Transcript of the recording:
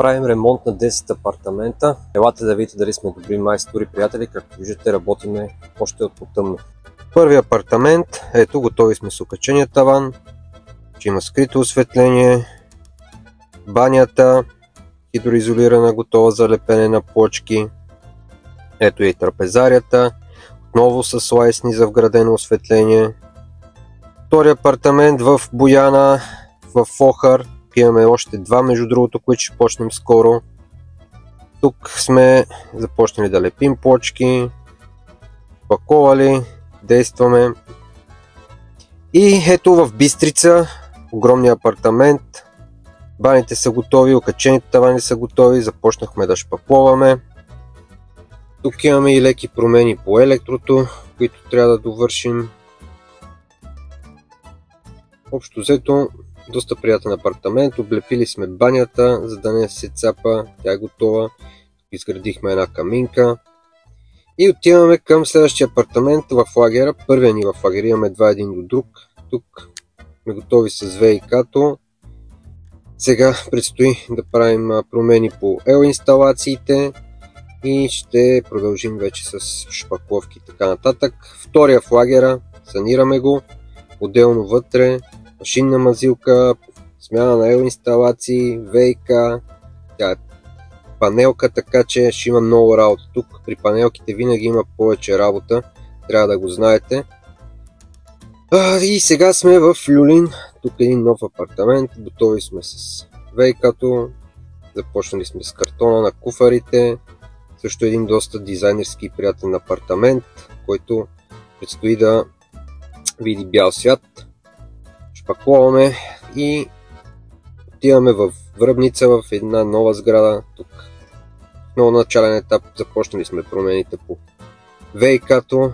правим ремонт на 10 апартамента. Елате да видите дали сме добри майстори, приятели. Както виждате, работиме още от потъмно. Първи апартамент, ето, готови сме с окачения таван. Че има скрито осветление. Банята, хидроизолирана, готова за лепене на плочки. Ето и трапезарията. Отново с слайсни за вградено осветление. Втори апартамент в Бояна, в Охър. Имаме още два, между другото, които ще почнем скоро. Тук сме започнали да лепим плочки, паковали, действаме. И ето в Бистрица, огромния апартамент. Баните са готови, окачените тавани са готови, започнахме да шпакловаме. Тук имаме и леки промени по електрото, които трябва да довършим. Общо взето, доста приятен апартамент. Облепили сме банята, за да не се цапа. Тя е готова. Изградихме една каминка. И отиваме към следващия апартамент в лагера. Първия ни в лагера. Имаме два един до друг. Тук сме готови с ВИК-то. Сега предстои да правим промени по ел инсталациите. И ще продължим вече с шпакловки и така нататък. Втория в лагера. Санираме го. Отделно вътре. Машинна мазилка, смяна на ел инсталации, ВИК, тя е панелка, така че ще има много работа тук. При панелките винаги има повече работа, трябва да го знаете. И сега сме в Люлин, тук е един нов апартамент, готови сме с ВИК-то, започнали сме с картона на куфарите, също един доста дизайнерски и приятен апартамент, който предстои да види бял свят. Шпакловаме и отиваме в Връбница, в една нова сграда. Тук много начален етап, започнали сме промените по ВИК-то.